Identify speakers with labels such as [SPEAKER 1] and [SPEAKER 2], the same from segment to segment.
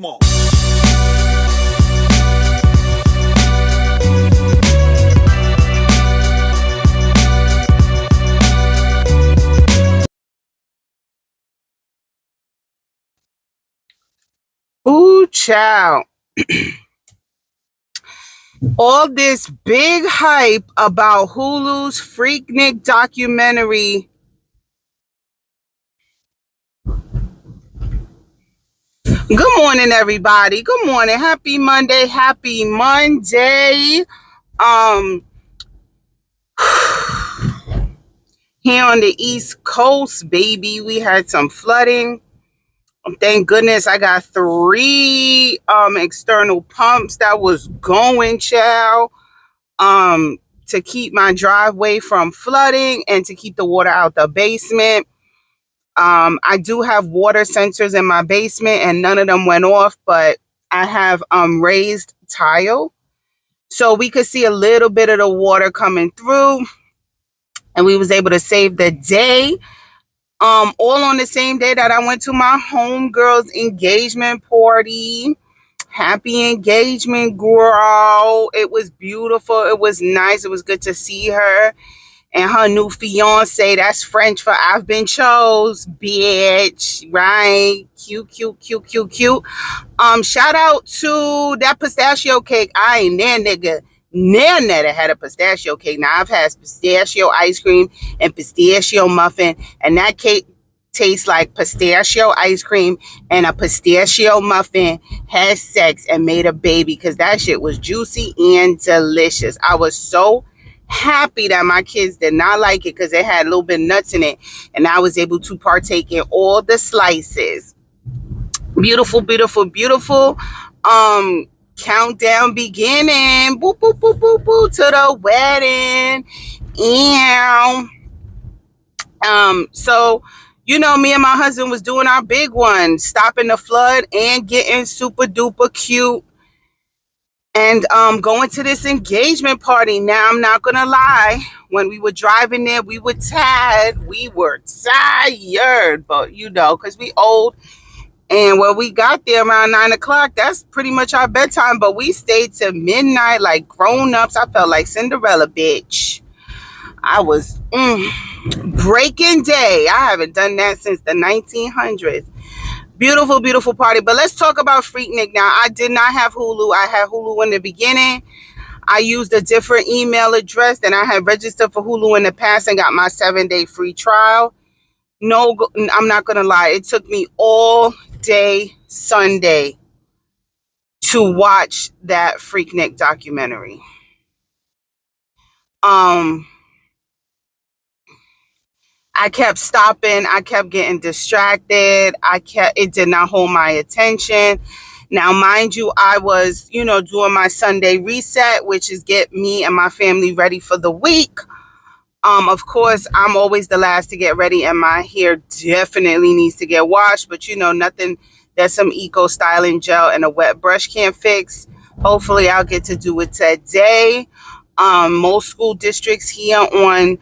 [SPEAKER 1] Come on.
[SPEAKER 2] Ooh, child. All this big hype about Hulu's Freaknik documentary. Good morning, everybody. Good morning. Happy Monday. Happy Monday. Here on the East Coast, baby, we had some flooding. Thank goodness I got 3 external pumps that was going, child, to keep my driveway from flooding and to keep the water out the basement. I do have water sensors in my basement and none of them went off, but I have raised tile, so we could see a little bit of the water coming through, and we was able to save the day. All on the same day that I went to my homegirl's engagement party. Happy engagement, girl. It was beautiful. It was nice. It was good to see her and her new fiance. That's French for I've been chose, bitch. Right? Cute. Shout out to that pistachio cake. I ain't there, nigga. Never had a pistachio cake. Now I've had pistachio ice cream and pistachio muffin, and that cake tastes like pistachio ice cream and a pistachio muffin had sex and made a baby, because that shit was juicy and delicious. I was so happy that my kids did not like it because it had a little bit of nuts in it, and I was able to partake in all the slices. Beautiful. Countdown beginning. Boop, boop, boop, boop, boop, to the wedding. And so, you know, me and my husband was doing our big one, stopping the flood and getting super duper cute and going to this engagement party. Now, I'm not gonna lie, when we were driving there, we were tired, but you know, because we old. And when we got there around 9 o'clock, that's pretty much our bedtime. But we stayed till midnight like grown-ups. I felt like Cinderella, bitch. I was breaking day. I haven't done that since the 1900s. Beautiful party. But let's talk about Freaknik now. I did not have Hulu. I had Hulu in the beginning. I used a different email address than I had registered for Hulu in the past and got my 7-day free trial. No, I'm not going to lie. It took me all day Sunday to watch that Freaknik documentary. I kept stopping. I kept getting distracted. It did not hold my attention. Now, mind you, I was, you know, doing my Sunday reset, which is get me and my family ready for the week. Of course, I'm always the last to get ready, and my hair definitely needs to get washed, but you know, nothing that some eco styling gel and a wet brush can't fix. Hopefully I'll get to do it today. Most school districts here on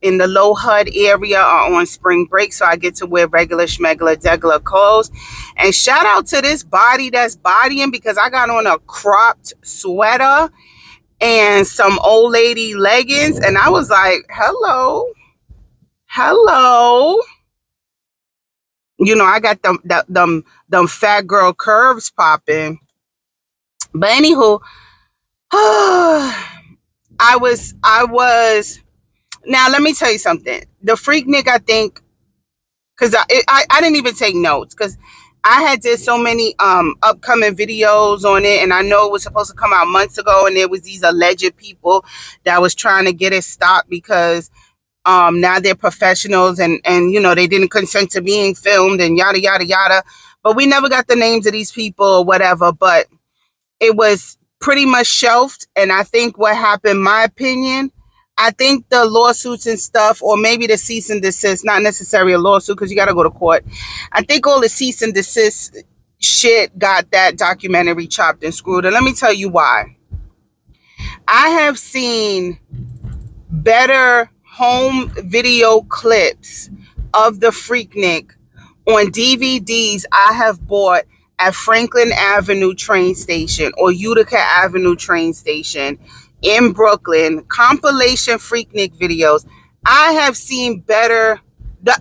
[SPEAKER 2] in the low HUD area are on spring break, so I get to wear regular schmegular degular clothes. And shout out to this body that's bodying, because I got on a cropped sweater and some old lady leggings, and I was like, hello. You know, I got them fat girl curves popping. But anywho, I was now let me tell you something. The Freaknik, I think, because I didn't even take notes, because I had did so many upcoming videos on it, and I know it was supposed to come out months ago, and there was these alleged people that was trying to get it stopped because now they're professionals and you know, they didn't consent to being filmed and yada yada. But we never got the names of these people or whatever, but it was pretty much shelved. And I think what happened, my opinion, I think the lawsuits and stuff, or maybe the cease and desist, not necessarily a lawsuit because you got to go to court. I think all the cease and desist shit got that documentary chopped and screwed. And let me tell you why. I have seen better home video clips of the Freaknik on DVDs I have bought at Franklin Avenue train station or Utica Avenue train station in Brooklyn, compilation Freaknik videos. I have seen better.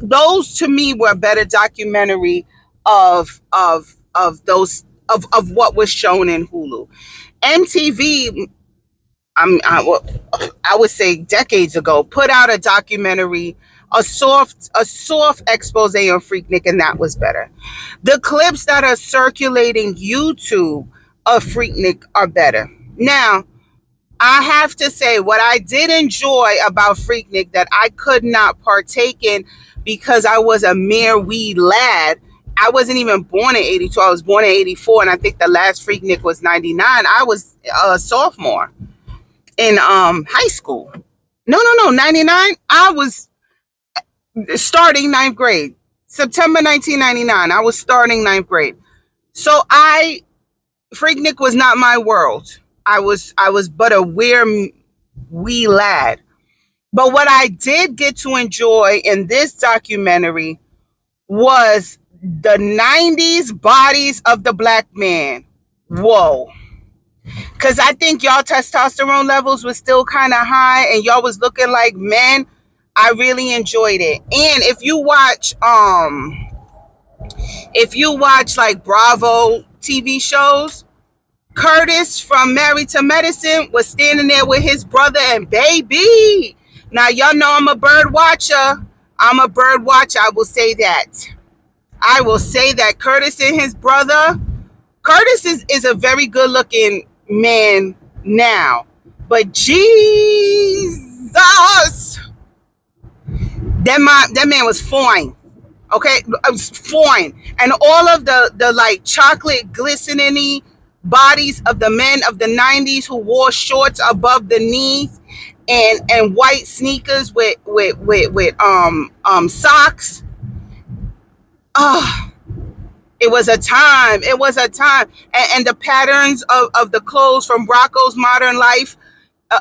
[SPEAKER 2] Those to me were better documentary of those of what was shown in Hulu. MTV, I would say decades ago, put out a documentary, a soft expose on Freaknik, and that was better. The clips that are circulating YouTube of Freaknik are better. Now, I have to say, what I did enjoy about Freaknik that I could not partake in because I was a mere wee lad. I wasn't even born in 82. I was born in 84, and I think the last Freaknik was 99. I was a sophomore in high school. No, 99. I was starting ninth grade. September 1999. I was starting ninth grade. So Freaknik was not my world. I was but a weird wee lad. But what I did get to enjoy in this documentary was the 90s bodies of the black man. Whoa. Because I think y'all testosterone levels was still kind of high and y'all was looking like men. I really enjoyed it. And if you watch like Bravo TV shows, Curtis from Married to Medicine was standing there with his brother and baby. Now, y'all know I'm a bird watcher. I will say that. Curtis and his brother. Curtis is a very good looking man now. But Jesus, that man was fine. Okay, it was fine. And all of the like chocolate glistening bodies of the men of the 90s who wore shorts above the knees and white sneakers with socks. It was a time. And the patterns of the clothes from Rocco's Modern Life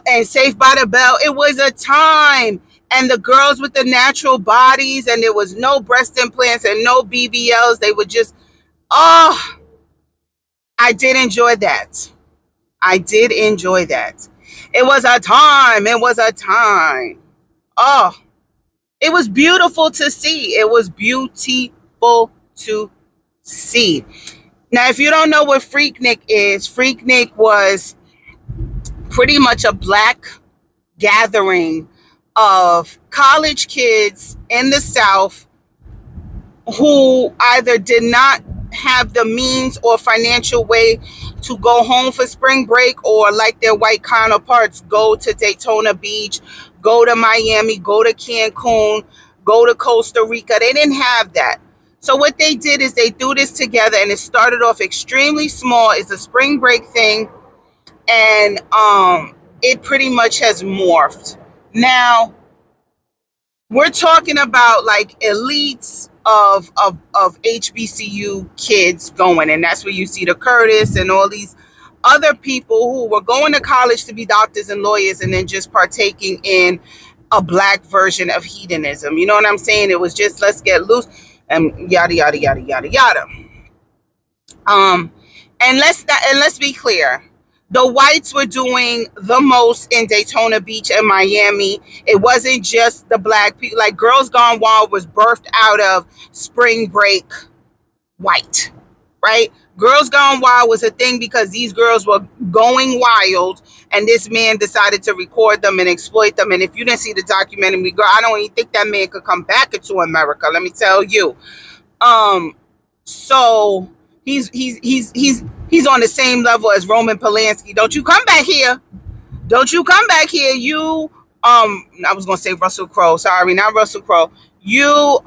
[SPEAKER 2] and Saved by the Bell. It was a time. And the girls with the natural bodies, and there was no breast implants and no BBLs. They were just, I did enjoy that. It was a time. Oh, it was beautiful to see. Now, if you don't know what Freaknik is, Freaknik was pretty much a black gathering of college kids in the South who either did not have the means or financial way to go home for spring break, or like their white counterparts, go to Daytona Beach, go to Miami, go to Cancun, go to Costa Rica. They didn't have that. So what they did is they threw this together, and it started off extremely small. It's a spring break thing, and it pretty much has morphed. Now, we're talking about like elites of HBCU kids going, and that's where you see the Curtis and all these other people who were going to college to be doctors and lawyers and then just partaking in a black version of hedonism. You know what I'm saying? It was just, let's get loose and yada yada yada yada yada. And let's be clear. The whites were doing the most in Daytona Beach and Miami. It wasn't just the black people. Like, Girls Gone Wild was birthed out of spring break white, right? Girls Gone Wild was a thing because these girls were going wild, and this man decided to record them and exploit them. And if you didn't see the documentary, girl, I don't even think that man could come back into America. Let me tell you. So he's on the same level as Roman Polanski. Don't you come back here. You, I was going to say Russell Crowe. Sorry, not Russell Crowe. You,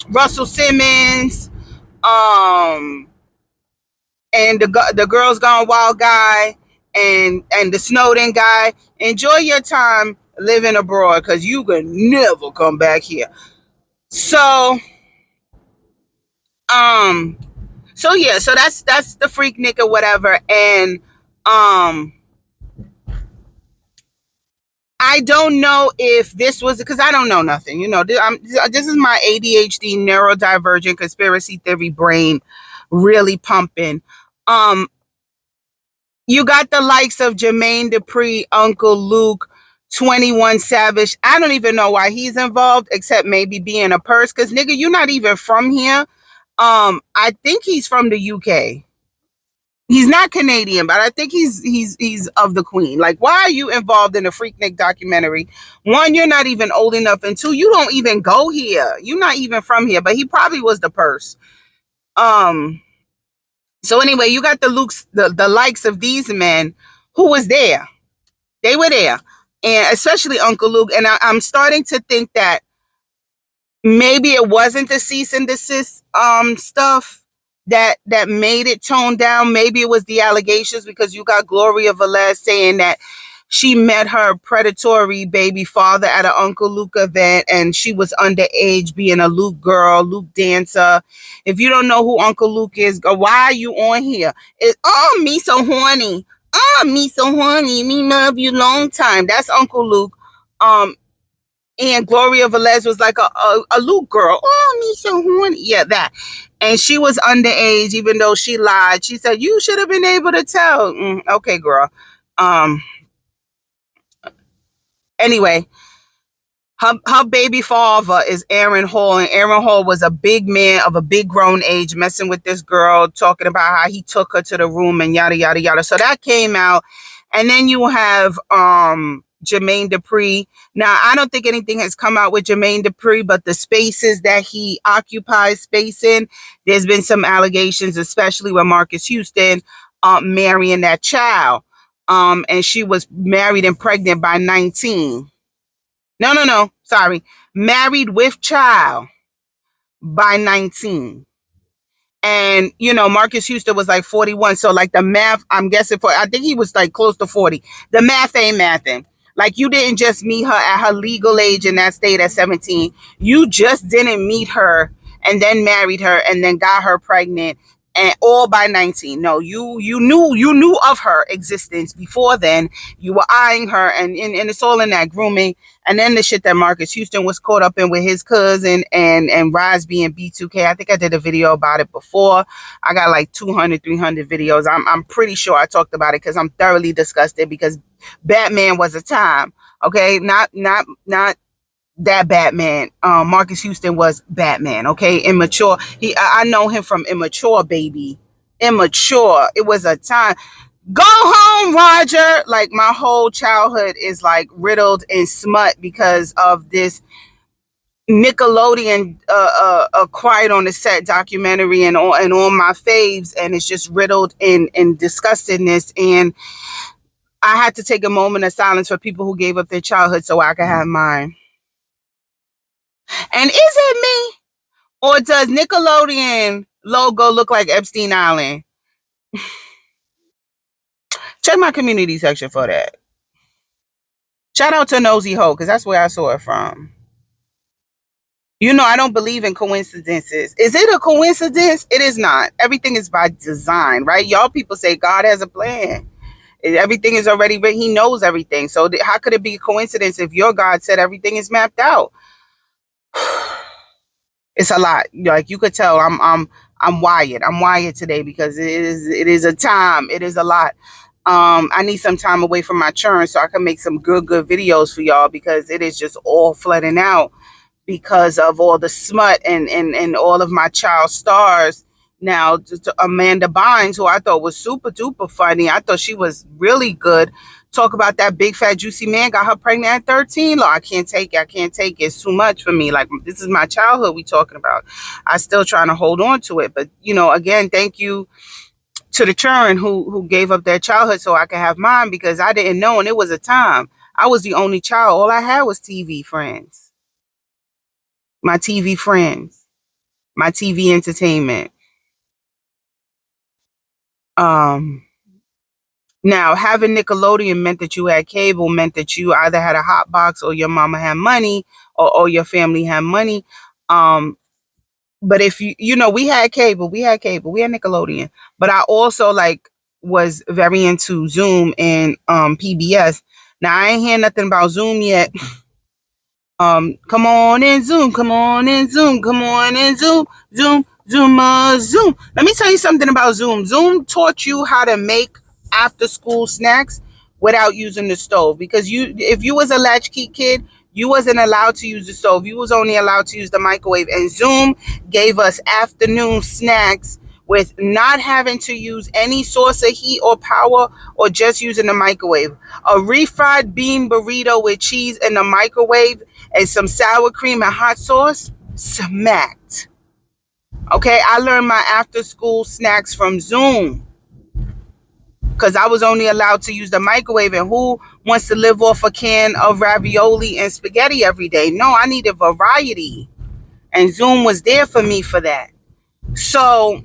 [SPEAKER 2] Russell Simmons, and the Girls Gone Wild guy, and the Snowden guy. Enjoy your time living abroad, because you can never come back here. So yeah, so that's the Freaknik or whatever. And I don't know if this was because I don't know nothing. You know, this is my ADHD neurodivergent conspiracy theory brain really pumping. Um, you got the likes of Jermaine Dupri, Uncle Luke, 21 Savage. I don't even know why he's involved, except maybe being a purse. Cause nigga, you're not even from here. I think he's from the UK. He's not Canadian, but I think he's of the Queen. Like, why are you involved in a Freaknik documentary? One, you're not even old enough, and two, you don't even go here. You're not even from here. But he probably was the purse. So anyway, you got the likes of these men who was there. They were there, and especially Uncle Luke. And I'm starting to think that maybe it wasn't the cease and desist stuff that made it toned down. Maybe it was the allegations, because you got Gloria Velez saying that she met her predatory baby father at an Uncle Luke event, and she was underage, being a Luke girl, Luke dancer. If you don't know who Uncle Luke is, go, why are you on here? Oh, me so horny. Oh, me so horny. Me love you long time. That's Uncle Luke. And Gloria Velez was like a Luke girl. Oh, me so horny. Yeah, that. And she was underage, even though she lied. She said, you should have been able to tell. Okay, girl. Anyway, her baby father is Aaron Hall, and Aaron Hall was a big man of a big grown age messing with this girl, talking about how he took her to the room and yada yada yada. So that came out. And then you have Jermaine Dupri. Now, I don't think anything has come out with Jermaine Dupri, but the spaces that he occupies space in, there's been some allegations, especially with Marcus Houston marrying that child. And she was married and pregnant by 19. No. Sorry. Married with child by 19. And, you know, Marcus Houston was like 41. So, like, the math, I'm guessing I think he was like close to 40. The math ain't mathing. Like, you didn't just meet her at her legal age in that state at 17. You just didn't meet her and then married her and then got her pregnant, and all by 19. No, you knew of her existence before then. You were eyeing her, and it's all in that grooming. And then the shit that Marcus Houston was caught up in with his cousin and Rise being B2K. I think I did a video about it before. I got like 200, 300 videos. I'm pretty sure I talked about it, because I'm thoroughly disgusted, because Batman was a time. Okay, not that Batman. Marcus Houston was Batman. Okay, immature. I know him from Immature, baby. Immature. It was a time. Go home, Roger. Like, my whole childhood is like riddled in smut because of this Nickelodeon Quiet on the Set documentary and all my faves, and it's just riddled in disgustedness. And I had to take a moment of silence for people who gave up their childhood so I could have mine. And is it me, or does Nickelodeon logo look like Epstein Island? Check my community section for that. Shout out to Nosy Ho, because that's where I saw it from. You know, I don't believe in coincidences. Is it a coincidence? It is not. Everything is by design, right? Y'all people say God has a plan. Everything is already written. He knows everything. So how could it be a coincidence if your God said everything is mapped out? It's a lot. Like, you could tell I'm wired. I'm wired today, because it is a time. It is a lot. I need some time away from my churn so I can make some good videos for y'all, because it is just all flooding out because of all the smut and all of my child stars. Now, Amanda Bynes, who I thought was super duper funny, I thought she was really good. Talk about that big fat juicy man got her pregnant at 13. Look, I can't take it. It's too much for me. Like, this is my childhood we talking about. I still trying to hold on to it. But, you know, again, thank you to the children who gave up their childhood so I could have mine, because I didn't know, and it was a time. I was the only child. All I had was TV friends. My TV friends. My TV entertainment. Now, having Nickelodeon meant that you had cable, meant that you either had a hot box, or your mama had money, or your family had money. But if you know, we had cable, we had Nickelodeon. But I also was very into Zoom and PBS. Now I ain't hear nothing about Zoom yet. Come on and Zoom, come on and Zoom, come on and Zoom, Zoom, Zoom. Let me tell you something about Zoom. Zoom taught you how to make after school snacks without using the stove, because if you was a latchkey kid, you wasn't allowed to use the stove. You was only allowed to use the microwave. And Zoom gave us afternoon snacks with not having to use any source of heat or power, or just using the microwave. A refried bean burrito with cheese in the microwave and some sour cream and hot sauce, smacked. Okay, I learned my after school snacks from Zoom, because I was only allowed to use the microwave, and who wants to live off a can of ravioli and spaghetti every day? No, I needed variety, and Zoom was there for me for that. So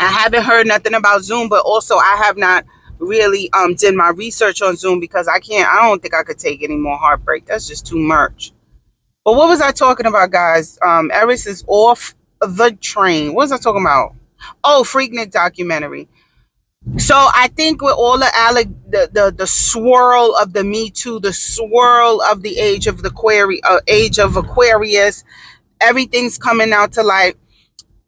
[SPEAKER 2] I haven't heard nothing about Zoom, but also I have not really did my research on Zoom, because I don't think I could take any more heartbreak. That's just too much. But what was I talking about, guys? Eris is off the train. What was I talking about? Oh, Freaknik documentary. So I think with all the swirl of the Me Too, the swirl of the age of Aquarius, everything's coming out to light.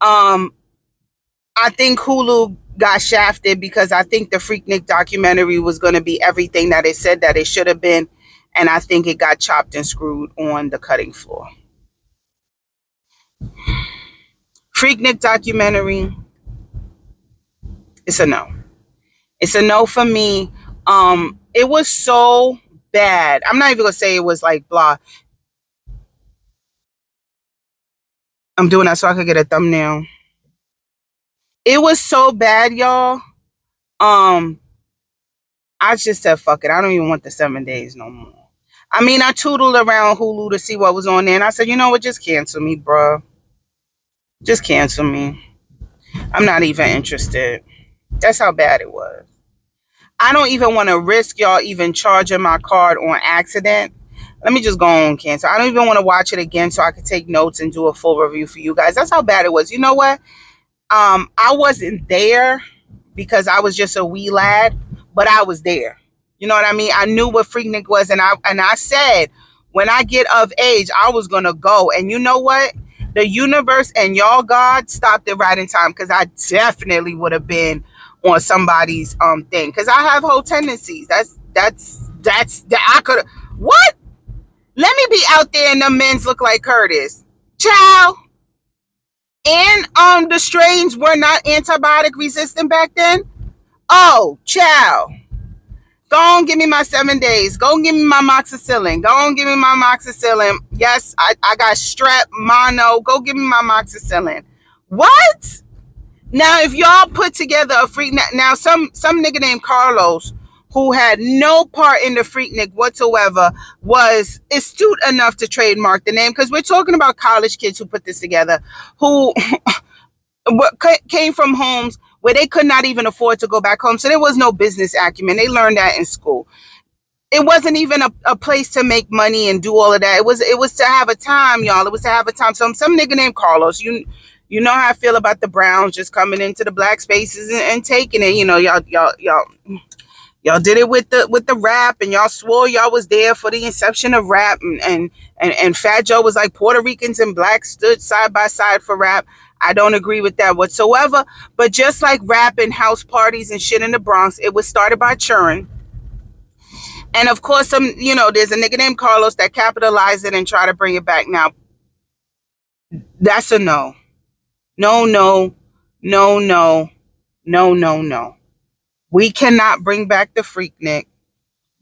[SPEAKER 2] I think Hulu got shafted, because I think the Freaknik documentary was going to be everything that it said that it should have been, and I think it got chopped and screwed on the cutting floor. Freaknik documentary, it's a no. It's a no for me. It was so bad. I'm not even gonna say it was like blah. I'm doing that so I could get a thumbnail. It was so bad, y'all. I just said fuck it. I don't even want the 7 days no more. I mean, I tootled around Hulu to see what was on there, and I said, you know what, just cancel me, bro. Just cancel me. I'm not even interested. That's how bad it was. I don't even want to risk y'all even charging my card on accident. Let me just go on cancel. I don't even want to watch it again so I could take notes and do a full review for you guys. That's how bad it was. You know what? I wasn't there because I was just a wee lad, but I was there. You know what I mean? I knew what Freaknik was, and I said when I get of age, I was gonna go. And you know what? The universe and y'all God stopped it right in time, because I definitely would have been on somebody's thing, because I have whole tendencies. That I could. What? Let me be out there and the men's look like Curtis, child. And the strains were not antibiotic resistant back then. Oh, child. Go on, give me my 7 days. Go and give me my amoxicillin. Go on, give me my amoxicillin. Yes, I got strep, mono. Go give me my amoxicillin. What? Now, if y'all put together a Freaknik, now some nigga named Carlos, who had no part in the Freaknik whatsoever, was astute enough to trademark the name, because we're talking about college kids who put this together, who came from homes where they could not even afford to go back home. So there was no business acumen. They learned that in school. It wasn't even a place to make money and do all of that. It was to have a time, y'all. It was to have a time. So some nigga named Carlos, you know how I feel about the Browns just coming into the black spaces and taking it. You know, y'all did it with the rap, and y'all swore y'all was there for the inception of rap, and Fat Joe was like Puerto Ricans and blacks stood side by side for rap. I don't agree with that whatsoever. But just like rap and house parties and shit in the Bronx, it was started by churn. And of course, there's a nigga named Carlos that capitalized it and try to bring it back. Now, that's a no. No. We cannot bring back the Freaknik.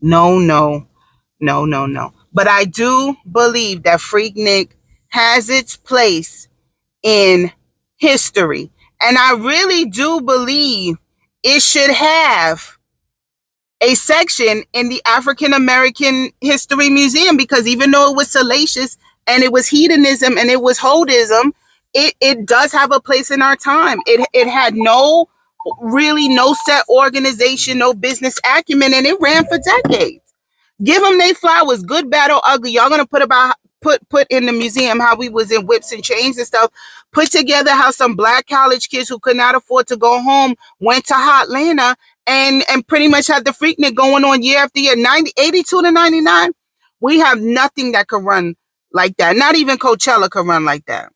[SPEAKER 2] No. But I do believe that Freaknik has its place in history. And I really do believe it should have a section in the African American History Museum, because even though it was salacious and it was hedonism and it was holdism, it does have a place in our time. It had no set organization, no business acumen, and it ran for decades. Give them their flowers, good, bad, or ugly. Y'all gonna put in the museum how we was in whips and chains and stuff. Put together how some black college kids who could not afford to go home went to Hotlanta and pretty much had the Freaknik going on year after year, 82 to 99. We have nothing that could run like that. Not even Coachella could run like that.